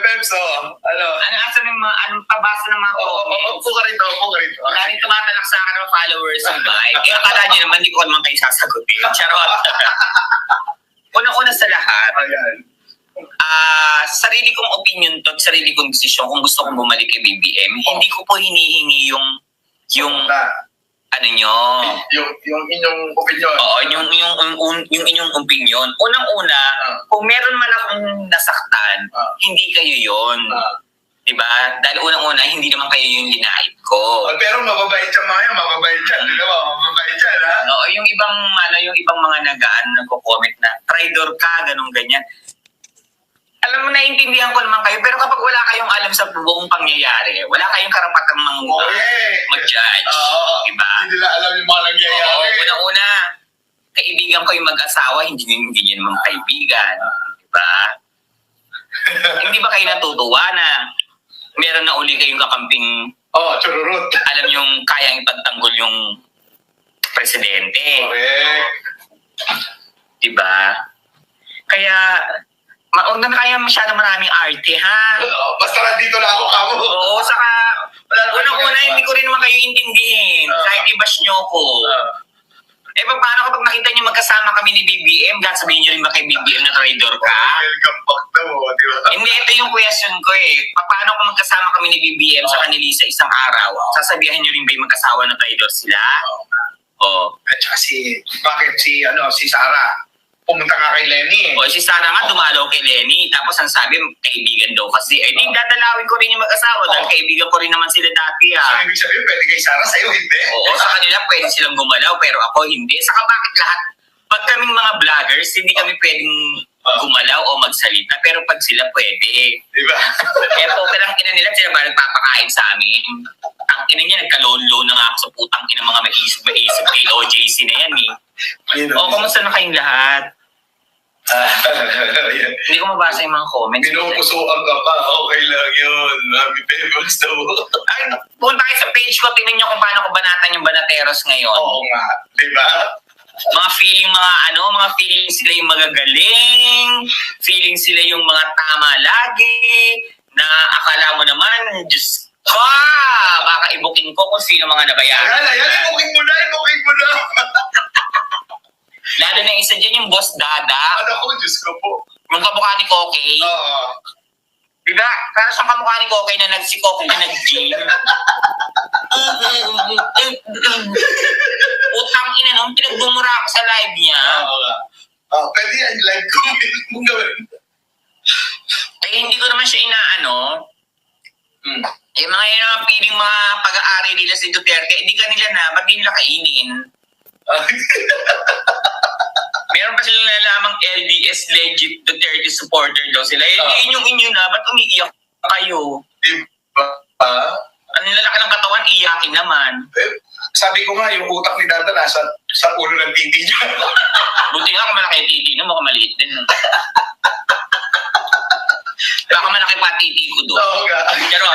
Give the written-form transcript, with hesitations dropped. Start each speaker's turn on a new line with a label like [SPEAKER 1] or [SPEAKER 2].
[SPEAKER 1] Peps, ano?
[SPEAKER 2] Ano asan yung mga, anong pabasa ng mga comments?
[SPEAKER 1] Upo ka rito.
[SPEAKER 2] Wala rin tumatalak sa akin ng followers ng bike. Kaya akala nyo naman, hindi ko naman kayo sasagutin. Charot. Unang-una sa lahat,
[SPEAKER 1] Ayan.
[SPEAKER 2] sarili kong opinion to, sarili kong desisyon kung gusto kong bumalik kay BBM. Hindi ko po hinihingi yung ano nyo.
[SPEAKER 1] Yung inyong opinion.
[SPEAKER 2] Oo, yung inyong opinion. Unang-una, kung meron man akong nasaktan, hindi kayo yon. Diba? Dahil unang-una, hindi naman kayo yung linahid ko.
[SPEAKER 1] Pero mababait siya mga yan, mababait siya. Di ba? Mababait siya, ha?
[SPEAKER 2] Oo, yung ibang mga nagko-comment na traitor ka, ganun ganyan. Alam mo, naiintindihan ko naman kayo, pero kapag wala kayong alam sa buong pangyayari, wala kayong karapatan mag-judge. Diba?
[SPEAKER 1] Hindi nila alam yung mga nangyayari.
[SPEAKER 2] Oo, unang-una, kaibigan ko yung mag-asawa, hindi niya naman kaibigan. Diba? Hindi ba kayo natutuwa na meron na uli kayong kakamping
[SPEAKER 1] chururut.
[SPEAKER 2] alam yung kayang ipagtanggol yung presidente?
[SPEAKER 1] Correct.
[SPEAKER 2] Diba? Kaya, huwag na kaya masyadong maraming arte, ha?
[SPEAKER 1] Basta nandito lang ako kamo.
[SPEAKER 2] Oo, saka, unang-una, hindi ko rin naman kayo intindihin. Kahit i-bash nyo ko. Paano kapag nakita nyo magkasama kami ni BBM, sabihin nyo rin ba kay BBM na traitor ka?
[SPEAKER 1] Welcome back daw, di ba?
[SPEAKER 2] Hindi, ito yung question ko eh. Paano kung magkasama kami ni BBM sa kanila sa isang araw? Sasabihin nyo rin ba yung magkasawa na traitor sila?
[SPEAKER 1] At saka bakit si Sarah? Pumunta nga kay Lenny.
[SPEAKER 2] O si Sarah nga dumalaw kay Lenny, tapos ang sabi, kaibigan daw kasi. Di dadalawin ko rin yung mag-asawa dahil kaibigan ko rin naman sila dati.
[SPEAKER 1] So, ibig sabihin, pwede kay Sarah, sa'yo hindi?
[SPEAKER 2] Oo, sa kanila pwede silang gumalaw, pero ako hindi. Saka bakit lahat? Pag kaming mga vloggers, hindi kami pwedeng gumalaw o magsalita, pero pag sila pwede.
[SPEAKER 1] Diba?
[SPEAKER 2] Okay lang ina nila, sila ba nagpapakain sa amin? Ang ina niya, nagka-loan-loan na nga ako sa putang ina mga maisip kay OJC na yan eh. Kumusta na kayong lahat? Hindi ko mabasa yung mga comments.
[SPEAKER 1] Pinupusuan ka pa, okay lang yun. Mami Pebbles daw.
[SPEAKER 2] Ay, punta kayo sa page ko, tingnan nyo kung paano ko banatan yung Banateros ngayon.
[SPEAKER 1] Oo nga, diba?
[SPEAKER 2] Mga feeling sila yung magagaling, feeling sila yung mga tama lagi, na akala mo naman, Diyos ko, baka ibuking ko kung sino mga nabayaran.
[SPEAKER 1] Yan, ibuking mo na.
[SPEAKER 2] Lalo na isa dyan yung Boss Dada.
[SPEAKER 1] Ako, Diyos ko po.
[SPEAKER 2] Yung kamukha ni Kokey. Diba? Para siyang kamukha ni Kokey na si Kokey na nag-gym. Utang ina nung pinagbumura ako sa live niya.
[SPEAKER 1] Pwede yan, live ko.
[SPEAKER 2] Eh, hindi ko naman siya inaano. Eh, mga piling mga pag-aari nila si Duterte, hindi ka nila na, ba't di nila kainin? Meron pa silang nalamang LDS legit Duterte supporter daw sila. Inyong inyo na, ba't umiiyak kayo?
[SPEAKER 1] Diba?
[SPEAKER 2] Ang lalaki ng katawan, iyakin naman.
[SPEAKER 1] Sabi ko nga, yung utak ni Dada nasa ulo ng titi niya.
[SPEAKER 2] Buti nga kung malaki yung titi, no? Mukhang maliit din. Baka malaki pa titi ko doon.
[SPEAKER 1] Oo nga.
[SPEAKER 2] Pero,